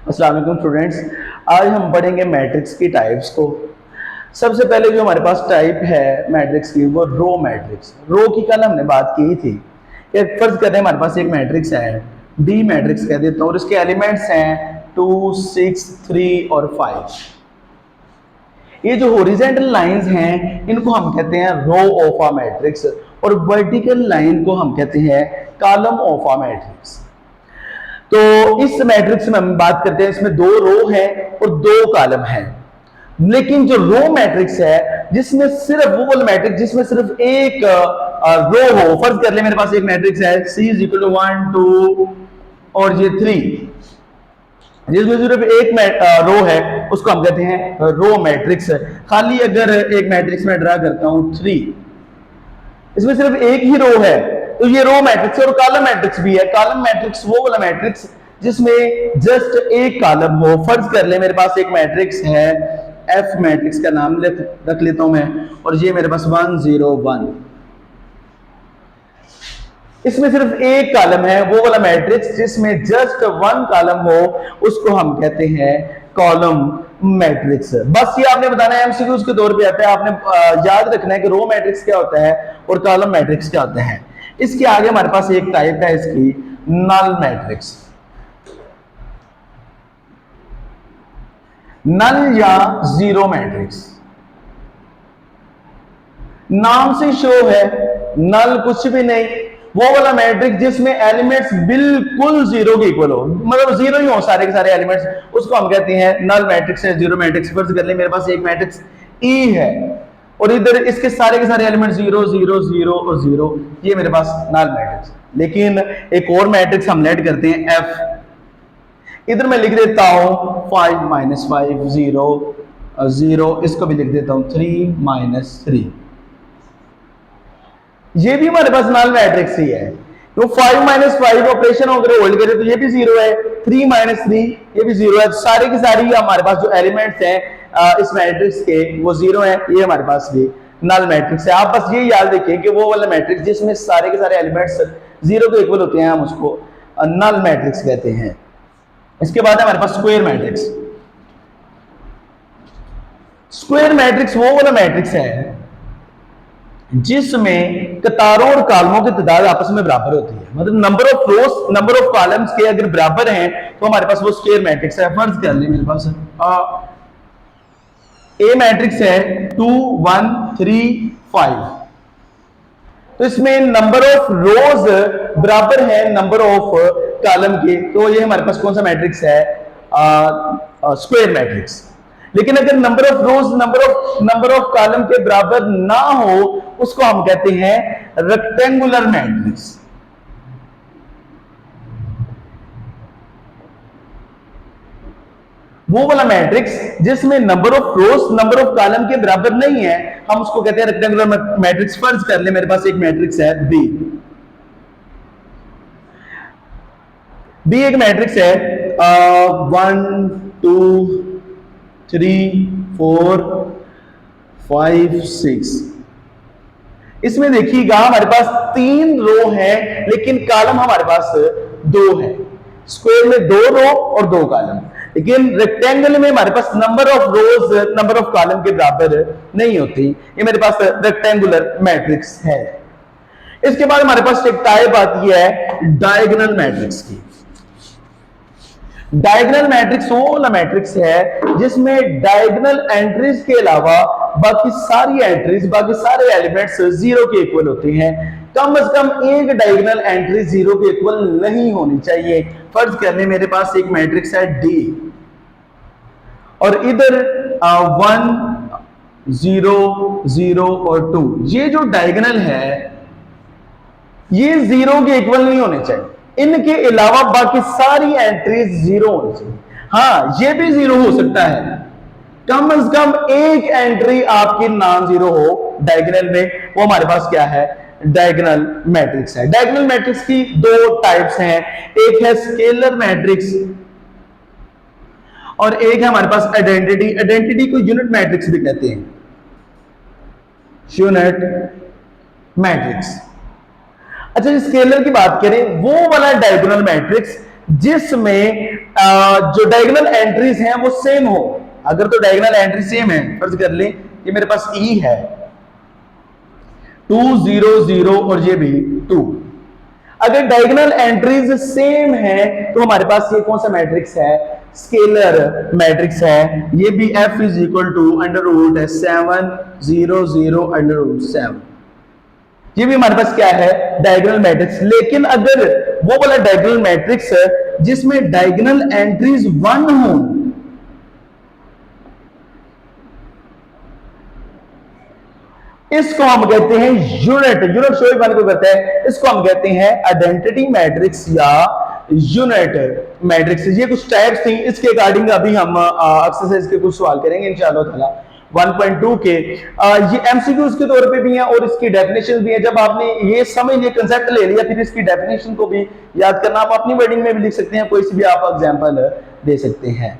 अस्सलाम वालेकुम स्टूडेंट्स। आज हम पढ़ेंगे मैट्रिक्स की टाइप्स को। सबसे पहले जो हमारे पास टाइप है मैट्रिक्स की वो रो मैट्रिक्स। रो की कल हमने बात की थी कि फर्ज करते हैं हमारे पास एक मैट्रिक्स है, डी मैट्रिक्स कह देता हूँ, और इसके एलिमेंट्स हैं 2, 6, 3 और 5। ये जो हॉरिजॉन्टल लाइंस हैं इनको हम कहते हैं रो ऑफ अ मैट्रिक्स, और वर्टिकल लाइन को हम कहते हैं कॉलम ऑफ अ मैट्रिक्स। तो इस मैट्रिक्स में हम बात करते हैं, इसमें 2 रो है और 2 कॉलम है। लेकिन जो रो मैट्रिक्स है जिसमें सिर्फ वो वाला मैट्रिक्स जिसमें सिर्फ एक रो हो, फर्ज कर ले मेरे पास एक मैट्रिक्स है C इज इक्वल टू 1, 2 और ये 3, जिसमें सिर्फ एक रो है उसको हम कहते हैं रो मैट्रिक्स। खाली अगर एक मैट्रिक्स में ड्रा करता हूं 3, इसमें सिर्फ एक ही रो है तो ये रो मैट्रिक्स है। और कॉलम मैट्रिक्स भी है। कॉलम मैट्रिक्स वो वाला मैट्रिक्स जिसमें जस्ट एक कॉलम हो। फर्ज कर ले मेरे पास एक मैट्रिक्स है, एफ मैट्रिक्स का नाम रख लेता हूं मैं, और ये मेरे पास 1, 0, 1, इसमें सिर्फ एक कॉलम है। वो वाला मैट्रिक्स जिसमें जस्ट 1 कॉलम हो उसको हम कहते हैं कॉलम मैट्रिक्स। बस ये आपने बताना है, एमसीक्यूज के तौर पे आता है। आपने याद रखना है कि रो मैट्रिक्स क्या होता है और कॉलम मैट्रिक्स क्या होता है। इसके आगे हमारे पास एक टाइप है इसकी नल मैट्रिक्स। नल या जीरो मैट्रिक्स नाम से शो है। नल कुछ भी नहीं, वो वाला मैट्रिक्स जिसमें एलिमेंट्स बिल्कुल जीरो के इक्वल हो, मतलब जीरो ही हो सारे के सारे एलिमेंट्स, उसको हम कहते हैं नल मैट्रिक्स है, जीरो मैट्रिक्स। फर्ज कर ले मेरे पास एक मैट्रिक्स E है और इधर इसके सारे के सारे एलिमेंट 0, 0, 0 और 0, ये मेरे पास नल मैट्रिक्स। लेकिन एक और मैट्रिक्स हम ऐड करते हैं F, इधर मैं लिख देता हूं 5, -5, 0, 0, इसको भी लिख देता हूं 3, -3। ये भी हमारे पास नल मैट्रिक्स ही है। तो 5 - 5 ऑपरेशन अगर होल्ड करें तो ये भी 0 है, 3 - 3 ये भी 0 है। सारे की सारी हमारे पास जो एलिमेंट्स हैं इस मैट्रिक्स के वो 0 है। ये हमारे पास भी नल मैट्रिक्स है। आप बस ये याद रखिए कि वो वाला मैट्रिक्स जिसमें सारे के सारे एलिमेंट्स 0 के इक्वल होते हैं हम उसको नल मैट्रिक्स कहते हैं। इसके बाद हमारे पास स्क्वायर मैट्रिक्स। स्क्वायर मैट्रिक्स वो वाला मैट्रिक्स है जिसमें कतारों और कॉलमों की तादाद आपस में बराबर होती है। मतलब number of rows number of columns के अगर बराबर हैं तो हमारे पास वो स्क्वायर मैट्रिक्स है। फर्ज कर ले मेरे पास ए मैट्रिक्स है 2, 1, 3, 5, तो इसमें नंबर ऑफ रोज बराबर है नंबर ऑफ कॉलम के, तो ये हमारे पास कौन सा मैट्रिक्स है? Square matrix. लेकिन अगर number of rows number of column के बराबर ना हो उसको हम कहते हैं रेक्टेंगुलर मैट्रिक्स। वो वाला मैट्रिक्स जिसमें number of rows number of column के बराबर नहीं है हम उसको कहते हैं रेक्टेंगुलर मैट्रिक्स। फर्ज कर ले मेरे पास एक मैट्रिक्स है बी। बी एक मैट्रिक्स है 1, 2, 3, 4, 5, 6। इसमें देखिएगा हमारे पास 3 रो है लेकिन कॉलम हमारे पास 2 है। स्क्वायर में 2 रो और 2 कॉलम, लेकिन रेक्टेंगल में हमारे पास number of rows number of column के बराबर नहीं होती। ये मेरे पास रेक्टेंगुलर मैट्रिक्स है। इसके बाद हमारे पास एक टाइप आती है डायगोनल मैट्रिक्स की। डायगोनल मैट्रिक्स वो वाला मैट्रिक्स है जिसमें डायगोनल एंट्रीज के अलावा बाकी सारी एंट्रीज बाकी सारे एलिमेंट्स 0 के इक्वल होते हैं। कम से कम एक डायगोनल एंट्री 0 के इक्वल नहीं होनी चाहिए। फर्ज करने मेरे पास एक मैट्रिक्स है D और इधर 1, 0, 0 और 2, ये जो डायगोनल है ये 0 के इक्वल नहीं होने चाहिए। इनके अलावा बाकी सारी एंट्रीज 0 होनी चाहिए। हाँ, ये भी 0 हो सकता है, कम से कम एक एंट्री आपकी नॉन 0 हो डायगोनल में, वो हमारे पास क्या है? डायगोनल मैट्रिक्स है। डायगोनल मैट्रिक्स की 2 टाइप्स हैं, एक है स्केलर मैट्रिक्स और एक है हमारे पास आइडेंटिटी। आइडेंटिटी को यूनिट मैट्रिक्स भी कहते हैं, यूनिट मैट्रिक्स। अच्छा, स्केलर की बात करें, वो वाला डायगोनल मैट्रिक्स जिसमें जो डायगोनल एंट्रीज हैं वो सेम हो। अगर तो डायगोनल एंट्री सेम है, फर्ज कर लें कि मेरे पास ई है 2 0 0 और ये भी 2, अगर डायगोनल एंट्रीज सेम है तो हमारे पास ये कौन सा मैट्रिक्स है, स्केलर मैट्रिक्स है। ये भी f is equal to under root 7 0 0 under root 7, ये भी हमारे पास क्या है, डायगोनल मैट्रिक्स। लेकिन अगर वो वाला डायगोनल मैट्रिक्स जिसमें डायगोनल एंट्रीज 1 हो, इसको हम कहते हैं यूनिट, यूनिट शो ही को करते हैं, इसको हम कहते हैं आइडेंटिटी मैट्रिक्स या यूनिट मैट्रिक्स। ये कुछ टाइप्स थी, इसके अकॉर्डिंग अभी हम एक्सरसाइज के कुछ सवाल करेंगे इंशाअल्लाह ताला 1.2 के। ये एमसीक्यूज के तौर पे भी हैं और इसकी डेफिनेशन भी है। जब आपने ये समझ लिया, कंसेप्ट ले लिया, फिर इसकी डेफिनेशन को भी याद करना, आप अपनी वर्डिंग में भी लिख सकते हैं, कोई सी भी आप एग्जांपल दे सकते हैं।